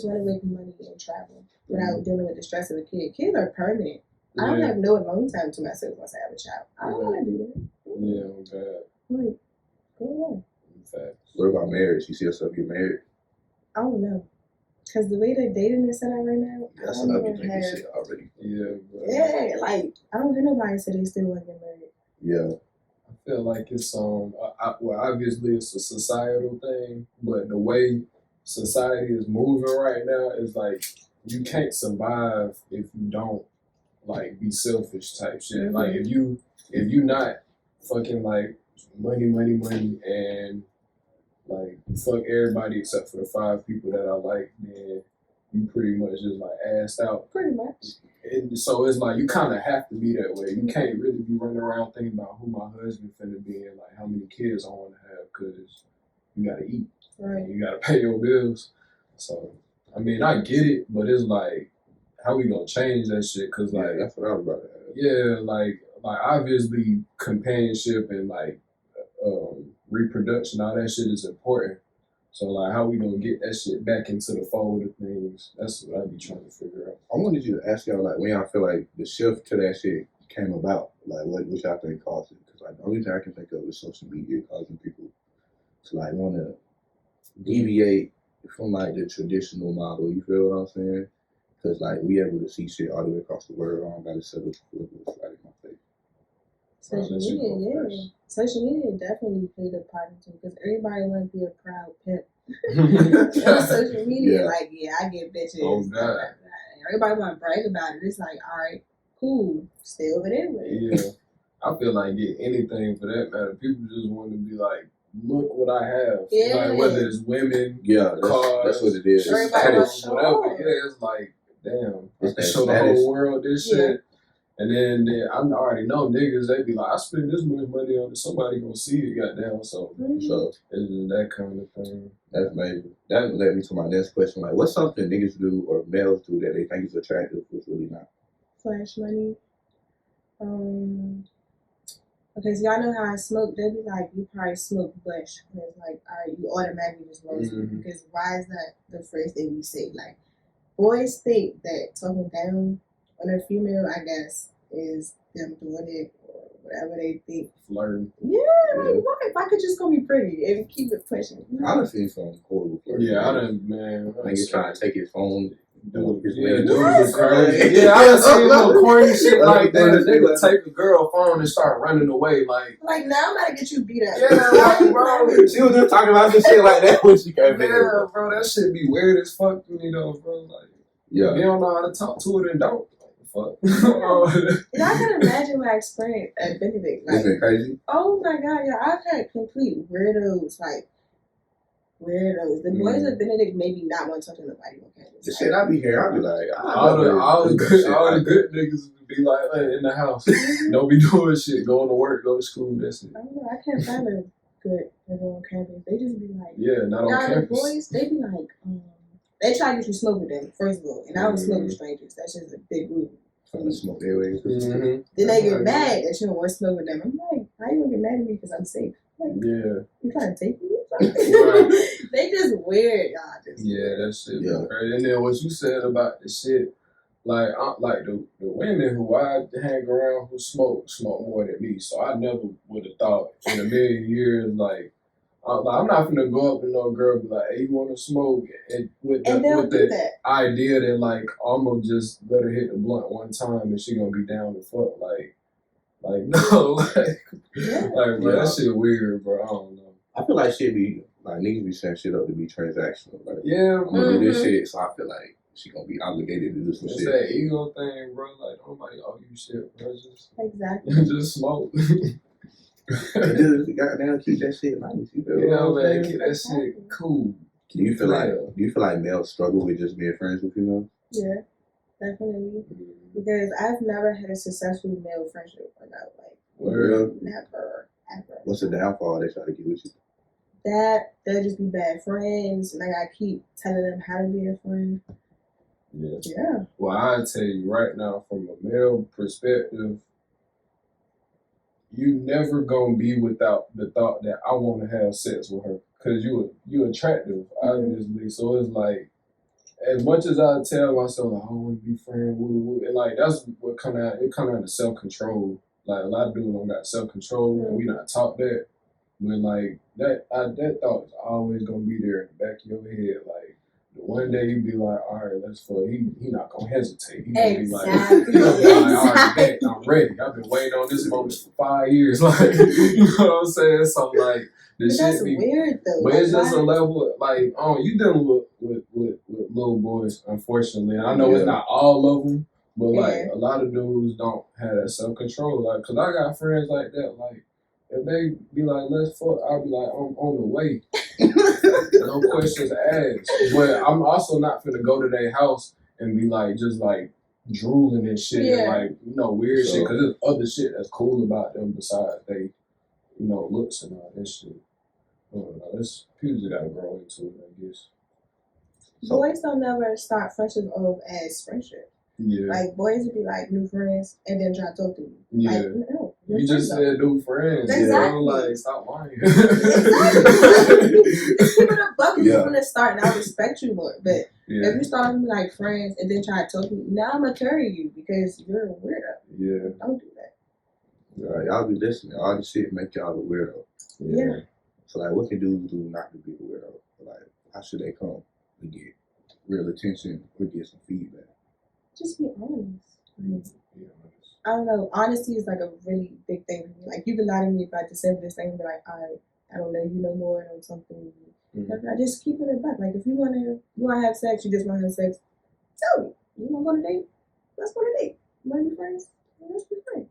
run away from money and travel without dealing with the stress of a kid? Kids are permanent. I don't have no alone time to myself once I have a child. I don't want to do that. Yeah, okay. Like, go on. Facts. What about marriage? You see yourself get married? I don't know. Because the way the dating is set up right now, That's I don't another even thing you have. said already. Yeah, bro. Yeah, like, I don't hear nobody say they still want to get married. Yeah. I feel like it's well, obviously it's a societal thing, but the way society is moving right now is like you can't survive if you don't like be selfish type shit. Like if you not fucking like money and like fuck everybody except for the 5 people that I like, then you pretty much just like assed out. Pretty much. And so it's like you kind of have to be that way. You can't really be running around thinking about who my husband finna be and like how many kids I want to have because you gotta eat, Right? you gotta pay your bills. So I mean, I get it, but it's like, how we gonna change that shit? Cause like that's what I was about to ask. Yeah, like obviously companionship and like reproduction, all that shit is important. So like, how we gonna get that shit back into the fold of things? That's what I be trying to figure out. I wanted you to ask y'all like when y'all feel like the shift to that shit came about. Like what y'all think caused it? Because like the only thing I can think of is social media causing people to like want to deviate from like the traditional model. You feel what I'm saying? Because like we able to see shit all the way across the world. I don't gotta settle for what's right in my face. Social media, yeah. Social media definitely played a part into it because everybody want to be a proud pimp. On social media, like, yeah, I get bitches. Oh, God. Everybody want to brag about it. It's like, all right, cool, stay over there with it. Yeah, I feel like anything for that matter. People just want to be like, look what I have. Yeah. Like whether it's women, cars, that's what it is. Everybody whatever. Yeah, it's like, damn, I It's can that show status. the whole world this shit. And then I already know niggas, they be like, I spend this much money on it, somebody gonna see it, goddamn. So it's just that kind of thing. That's amazing. That led me to my next question. Like, what's something niggas do or males do that they think is attractive, but it's really not? Flash money. Okay, so y'all know how I smoke. They'll be like, you probably smoke bush. And it's like, all right, you automatically just roast me. Because why is that the first thing you say? Like, boys think that talking down on a female, I guess, is them doing it or whatever they think. Flirting. Yeah, like, why could you just go be pretty and keep it pushing? I done seen some horrible flirting. Yeah, I done, man. Niggas trying to take his phone. Dude, was crazy. Yeah, I done seen little corny shit like that. They would take a girl phone and start running away. Like now I'm about to get you beat up. Yeah, like, bro. She was just talking about this shit like that when she came in. Yeah, bro, that shit be weird as fuck to me though, bro. Like, yeah, you don't know how to talk to it and don't. Fuck. And I can imagine my experience at Benedict. Like, isn't it crazy? Oh my god, yeah, I've had complete weirdos, like weirdos. The boys at Benedict maybe not want to talk to nobody on campus. The shit I be hearing, I be like, all the good niggas be like in the house. Don't be doing shit, going to work, go to school, that's it. I don't know, I can't find a good nigga on campus. They just be like, not on campus. The boys, they be like, they try to get you smoke with them, first of all. And I don't smoke with strangers. That's just a big rule. Trying to smoke their way. Then they get mad that you don't want to smoke with them. I'm like, how you gonna get mad at me because I'm safe? Like, you trying to take me? They just weird, y'all. That shit. Yeah. Right. And then what you said about the shit, like the women who I hang around who smoke more than me. So I never would have thought in a million years, like, I'm not gonna go up to no girl and be like, hey, you wanna smoke? And with the idea that like I'm gonna just let her hit the blunt one time and she gonna be down to fuck. Like, Like, no, Yeah. like, bro, that shit weird, bro. I don't know. I feel like shit be like niggas be setting shit up to be transactional. Like, Yeah, I'm gonna do this shit, so I feel like she gonna be obligated to do some it's shit. that ego thing, bro. Like, nobody owe you shit, bro. Just Exactly. smoke. And just goddamn keep that shit nice. You feel Yeah, what I'm man, saying? keep that shit cool. Do you feel like males struggle with just being friends with females? Yeah, definitely. Because I've never had a successful male friendship without never, ever. What's the downfall they try to get with you? That they'll just be bad friends. Like I keep telling them how to be a friend. Yeah. Well, I tell you right now, from a male perspective, you never gonna be without the thought that I want to have sex with her, cause you attractive, obviously. So it's like, as much as I tell myself like, I want to be friends, and like that's what come out. It come out of self control. Like a lot of dudes don't got self control, and we not taught that. But like that thought is always gonna be there in the back of your head. Like the one day you be like, all right, let's fuck. He not gonna hesitate. He gonna be like, all right, bet, I'm ready. I've been waiting on this moment for 5 years. Like, you know what I'm saying? So like, but that's weird though. But it's just a level like, you dealing with little boys, unfortunately. And I know it's not all of them, but like a lot of dudes don't have that self control. Like, cause I got friends like that. Like, if they be like, let's fuck, I'll be like, I'm on the way. No questions asked. But I'm also not finna go to their house and be like, just like drooling and shit, and like, weird shit. Cause there's other shit that's cool about them besides they, looks and all that shit. I don't know. It's people just gotta grow into it, I guess. Boys don't never start friendships off as friendship. Yeah. Like boys would be like new friends and then try to talk to you. Yeah. Like, no, you just said new friends. Exactly. Like, stop lying. Exactly. It's people that bug you from the start, and I respect you more. But if you start with me like friends and then try to talk to me, now I'm gonna carry you because you're a weirdo. Yeah. Don't do that. Y'all be listening. All this shit make y'all a weirdo. Yeah. So like, what can dudes do not to be a weirdo? Like, how should they come to get real attention or get some feedback? Just be honest. I don't know. Honesty is like a really big thing for me. Like, you can lie to me if I just said this thing and be like, all right, I don't know you no more or something. I just keep it back. Like, if you wanna have sex, you just wanna have sex, tell me. You wanna go on a date? Let's go on a date. You wanna be friends? Let's be friends.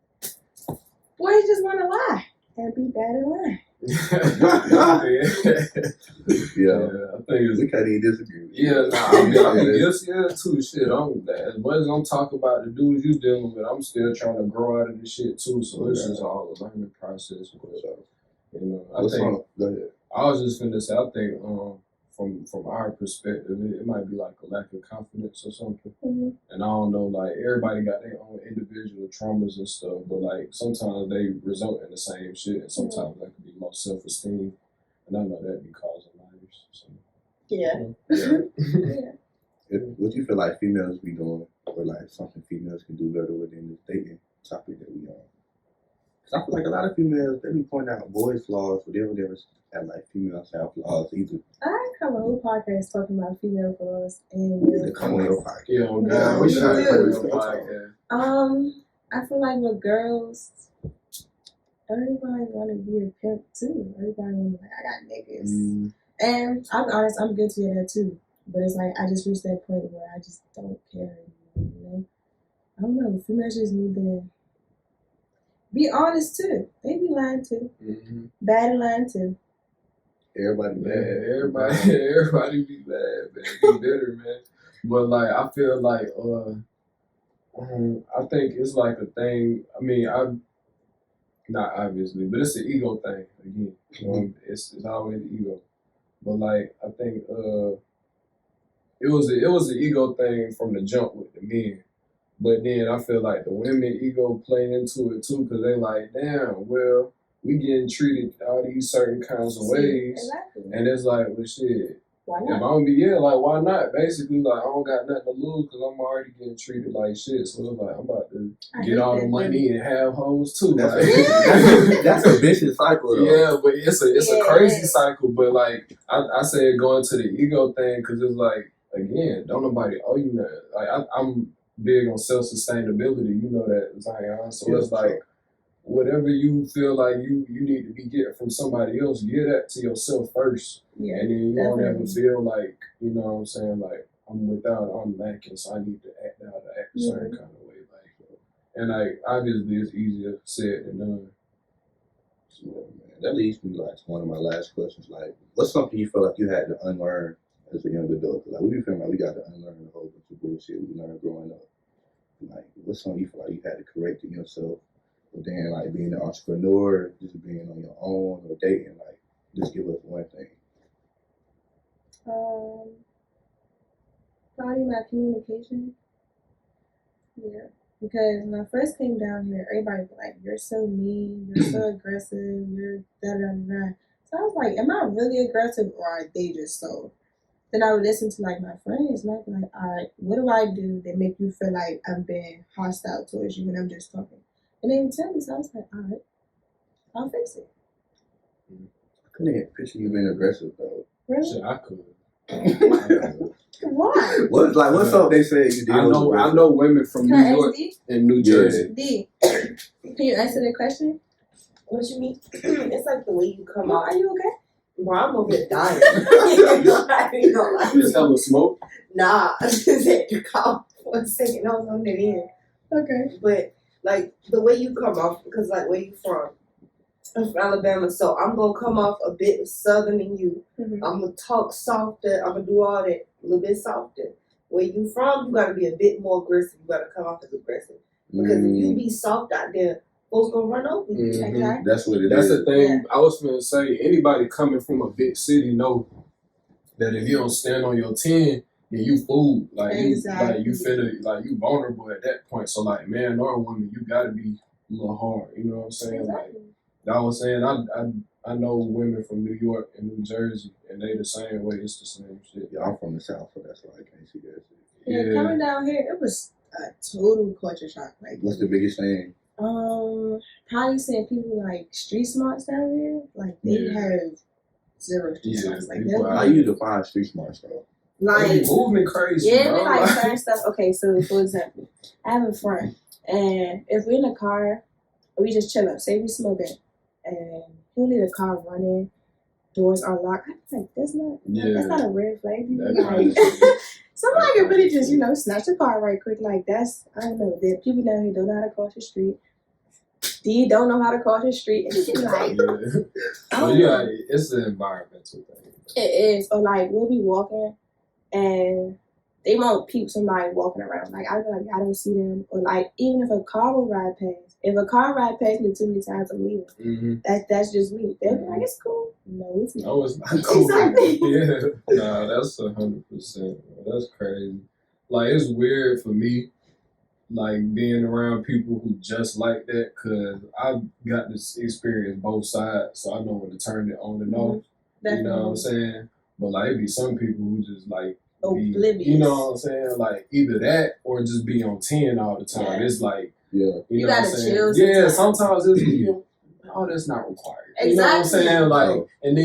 Boys just wanna lie and be bad at lying. I think we can't even disagree. I'm guilty of too. Shit, as much as I'm talking about the dudes you dealing with, I'm still trying to grow out of this shit too. So it's just all a learning process. Go ahead. I was just gonna say, I think from our perspective, it might be like a lack of confidence or something. And I don't know, like everybody got their own individual traumas and stuff, but like sometimes they result in the same shit, and sometimes that could be low self-esteem, and I know that be causing lives. So, What you feel like females be doing, or like something females can do better within this dating topic that we on? Cause I feel like a lot of females, they be pointing out boys' flaws, but they don't ever have like females have flaws either. I have a whole podcast talking about female flaws and male Come on your podcast. We should have your podcast. I feel like with girls, everybody want to be a pimp too. Everybody want to be like, I got niggas. And I'll be honest, I'm guilty of that too. But it's like, I just reached that point where I just don't care anymore, I don't know, females just need to be honest too. They be lying too. Bad and lying too. Everybody bad. Everybody be bad, man. Be bitter, man. But like, I feel like, I think it's like a thing. I mean, not obviously, but it's an ego thing again. It's always the ego. But like, I think it was an ego thing from the jump with the men. But then I feel like the women ego play into it too, because they like, damn, well, we getting treated all these certain kinds of ways. Exactly. And it's like, well, shit. Why not? If I'm like, why not? Basically, like, I don't got nothing to lose because I'm already getting treated like shit. So it's like, I'm about to get all the money and have hoes too. That's a vicious cycle, though. Yeah, but it's a crazy cycle. But like, I say going to the ego thing because it's like, again, don't nobody owe you nothing. Like, I'm big on self-sustainability. You know that, Zion. So it's like, whatever you feel like you need to be getting from somebody else, give that to yourself first. Yeah, and then you don't ever definitely. feel like, you know what I'm saying, like I'm without, I'm lacking, so I need to act out or act a certain kind of way. Like, and like obviously it's easier said than done. Yeah, man. That leads me like to one of my last questions. Like, what's something you feel like you had to unlearn as a young adult? Like, what do you feel like we got to unlearn a whole bunch of bullshit we learned growing up? Like, what's something you feel like you had to correct in yourself? But then, like, being an entrepreneur, just being on your own or dating, like, just give us one thing. Probably my communication. Yeah. Because when I first came down here, everybody was like, "You're so mean, you're so aggressive, you're da da da." So I was like, "Am I really aggressive, or are they just so?" Then I would listen to like my friends, and I'd be like, "All right, what do I do that make you feel like I'm being hostile towards you when I'm just talking?" And they would tell me, so I was like, "All right, I'll fix it." I couldn't picture you being aggressive, though. Really? Shit, I could. Why? What's up? They say you did. I know women from Can New I ask York D? and New Jersey. D, can you answer the question? What you mean? It's like the way you come Mom, off. are you okay? Bro, I'm over here dying. I ain't gonna lie. Just hella smoke. Nah, I just had to cough for a second. I was on that end. Okay. But like the way you come off, because like where you from? I'm from Alabama, so I'm gonna come off a bit southern than you. Mm-hmm. I'm gonna talk softer. I'm gonna do all that a little bit softer. Where you from, you gotta be a bit more aggressive. You gotta come off as aggressive. Because if you be soft out there, folks gonna run over you. Mhm. Exactly. That's what it That's is. the thing. Yeah. I was gonna say, anybody coming from a big city know that if you don't stand on your 10, then you fooled. Like Exactly. you finna, like you vulnerable at that point. So like man or woman, you gotta be a little hard. You know what I'm saying? Exactly. Like I was saying, I know women from New York and New Jersey, and they the same way. It's the same shit. Yeah, I'm from the South, so that's why I can't see that shit. Yeah, coming down here, it was a total culture shock. Like, What's the biggest thing? probably seeing people like street smarts down here. Like, they Yeah. have zero street Yeah, smarts. Like, people they're out How like, you define street smarts, though? They be moving crazy, yeah, bro. they like certain stuff. Okay, so for example, I have a friend, and if we're in a car, we just chill up. Say we smoking, and he'll leave the car running, doors are locked. I'm like, that's not a red flag. That Like, kind of somebody can really just, snatch the car right quick. Like, that's, I don't know, that people down here don't know how to cross the street. D don't know how to cross the street. And it's like, yeah. I Well, don't yeah, know. it's an environmental thing. It is. Or like, we'll be walking and they won't peep somebody walking around. Like, I'll be like, I don't see them. Or like, even if a car will ride past. If a car ride past me too many times, I'm leaving. Mm-hmm. That's just me. They'll be like, it's cool. No, it's not. No, it's not cool. Exactly. Yeah, nah, that's 100%. That's crazy. Like, it's weird for me, like, being around people who just like that, because I've got this experience both sides, so I know when to turn it on and off. You know what I'm saying? But, like, it be some people who just, like, be, oblivious. you know what I'm saying? Like, either that or just be on 10 all the time. Yeah. It's like, Yeah. you know gotta what I'm saying? chill Yeah, sometimes. sometimes it's, oh, that's not required. You know what I'm Exactly. saying? Like, and then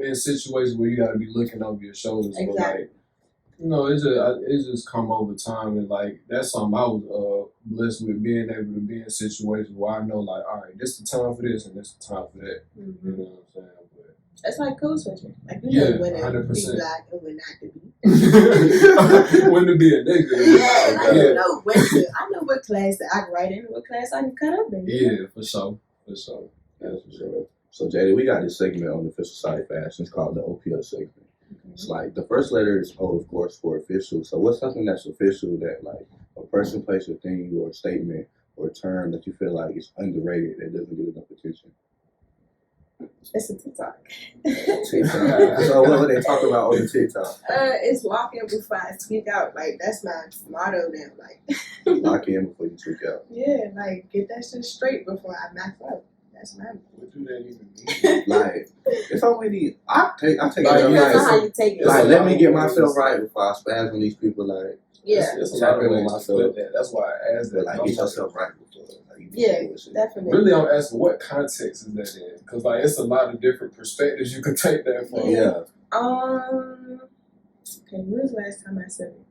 in situations where you got to be looking over your shoulders. Exactly. But like, it just come over time, and like that's something I was blessed with, being able to be in situations where I know, like, all right, this is the time for this and this is the time for that. Mm-hmm. You know what I'm saying? But That's like code switching. Like, you yeah, know when to 100%. be black and when not to be. When to be a nigga. Yeah, like, Yeah. I know what class that I can write in and what class I can cut up in. Yeah, for sure. For sure. That's for sure. So, Jada, we got this segment on the official side of fashion. It's called the OPS segment. It's like the first letter is O, of course, for official. So, what's something that's official that, like, a person, place, or thing, or a statement, or a term that you feel like is underrated that doesn't get enough attention? It's a TikTok. TikTok. So, what would they talk about on the TikTok? It's walking before I speak out. Like, that's my motto now. Like, Lock in before you tweak out. yeah, like, get that shit straight before I mess up. That's my. What do that even mean? Like, it's already. I take Like, it. Depends yeah, on how you take it. Like, a let lot me of get ways. myself right before I spaz on these people. Like, Yeah, It's a lot of Tapping on ways to myself. put that. That's why I asked that. but like, get yourself right before. Like, you do yeah, bullshit. definitely. Really, I'm asking what context is that in? Because like it's a lot of different perspectives you could take that from. Yeah. Okay, when was the last time I said it?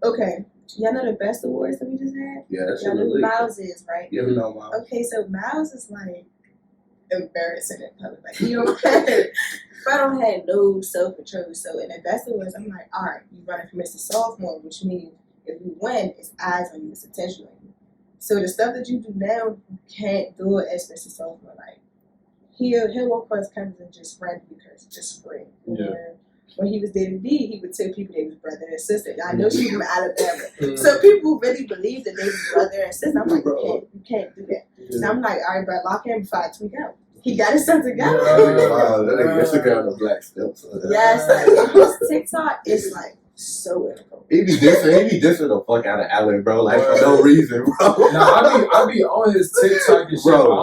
Okay, Y'all know the best awards that we just had? Yeah, that's Y'all know who lit. Miles is, right? You ever know Miles? Okay, so Miles is like embarrassing in public. Like he don't have, I don't have no self control. So in the best awards, I'm like, all right, you running for Mr. Sophomore, which means if you win, it's eyes on you, it's attention on you. So the stuff that you do now, you can't do it as Mr. Sophomore. Like he'll walk across campus and just randomly curse, just scream. Yeah. When he was dating D, he would tell people they was brother and sister. I know she's from Alabama. So people really believe that they was brother and sister. I'm like, you can't do that. Yeah. So I'm like, all right, bro, lock him before I tweak out. He got his stuff together. Wow, that nigga Instagram the black steps. Yes, like his TikTok is like so inappropriate. He be dissing the fuck out of Allen, bro, like for no reason, bro. Nah, I be on his TikTok and shit, Bro. but I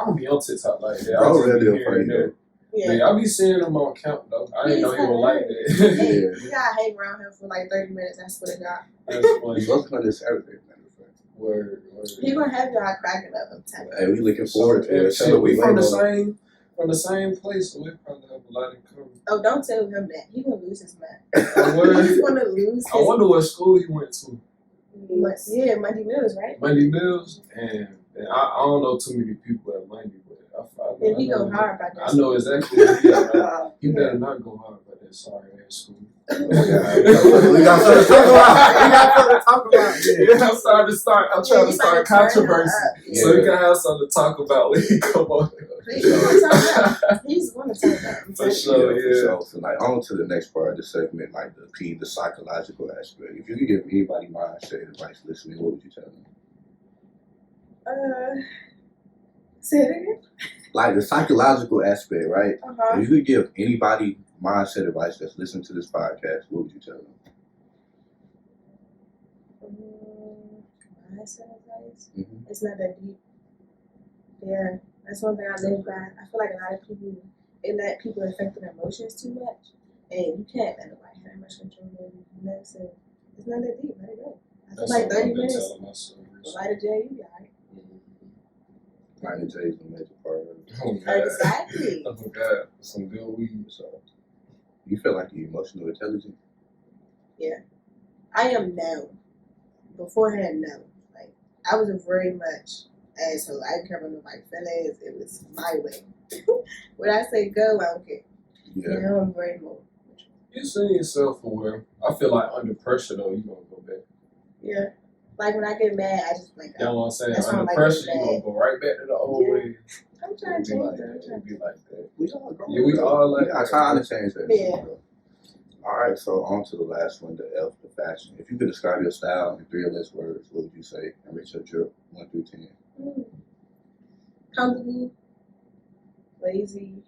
don't be on TikTok like that. Bro, I just be really here and there. Yeah. Yeah, I be seeing him on count though. I didn't know he was like that. Hey, Yeah. you gotta hang around him for like 30 minutes. I swear to God. That's He's funny. supposed to come this Saturday, matter of fact. Word. He gonna have y'all cracking up. I'm telling you. Hey, we looking forward to it. Shit, we from the same place, so we probably have a lot in common. Oh, don't tell him that. He gonna lose his mind. Word. He's gonna lose his I wonder what school he went to. Yeah, Monday Mills, right? Monday Mills, and I don't know too many people at Monday, but I And he know, go hard about that. I know exactly. He better not go hard about that sorry ass school. We got something to talk about. Yeah, I'm trying to start controversy, so we can have something to talk about when he come on. He's gonna talk about it. For sure, yeah. So like on to the next part of the segment, like the psychological aspect. If you could give anybody mindset advice listening, what would you tell them? Say it again. Like the psychological aspect, right? Uh-huh. If you could give anybody mindset advice that's listening to this podcast, what would you tell them? Mindset advice. Mm-hmm. It's not that deep. Yeah, that's one thing I live by. I feel like a lot of people, they let people affect their emotions too much, and you can't let nobody have that much control over you. You know, so it's not that deep. Let it go. I feel like 30 minutes. Light a J, you be alright. Light J is a major part of it. Oh God. Exactly. Oh God, some good weed. So You feel like you're emotional intelligent? I am now. Beforehand, no. Like I was a very much asshole. I didn't care about nobody's feelings. It was my way. When I say go, I don't care. Yeah. Now I'm very more. you seem self-aware. I feel like under pressure though, you gonna go back. Yeah. Like when I get mad, I just like. You know what I'm saying? That's why Under I'm pressure, like you gonna go right back to the old Yeah. way. I'm trying to It'll change that. It'll be like that. We all grown. Yeah, we all like I that. trying to change that. Yeah. All right, so on to the last one, the F, the fashion. If you could describe your style in 3 or less words, what would you say? And rate your drip 1 through 10. Comfortable, lazy.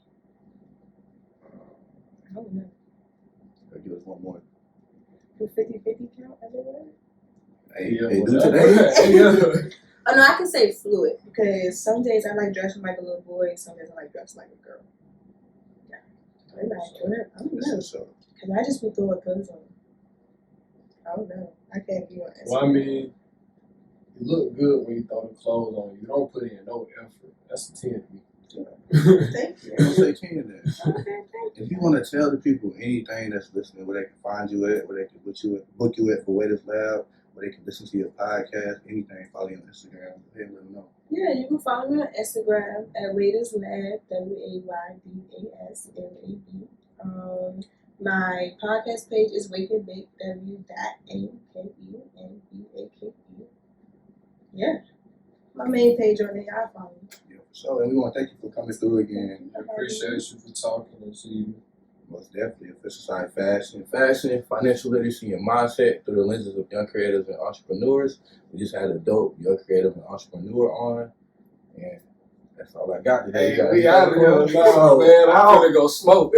I don't know. Give us one more. Do 50-50 count everywhere? Hey, Yeah, hey, do whatever. today. Yeah. Oh no, I can say fluid because some days I like dressing like a little boy, some days I like dressing like a girl. Yeah. I don't This know. is so. Because I just be throwing clothes on. I don't know. I can't be on Instagram. Well, I mean, you look good when you throw the clothes on. You don't put in no effort. That's a 10 to me. Thank you. I'm gonna say 10 then. Okay, thank you. If you want to tell the people anything that's listening, where they can find you at, where they can book you at for Waiters Lab, where they can listen to your podcast, anything, follow you on Instagram, go ahead and let them know. Yeah, you can follow me on Instagram at Waiters Lab, WAYDASLAB. My podcast page is Wake and Bake, WAKENBAKE. Yeah. My main page on there, I follow you. Yeah, so, and we want to thank you for coming through again. I appreciate you for talking and see you. Most definitely, Official Side Fashion, financial literacy, and mindset through the lenses of young creatives and entrepreneurs. We just had a dope young creative and entrepreneur on, and that's all I got today. Hey, we out of here now, man. I'm gonna go smoke.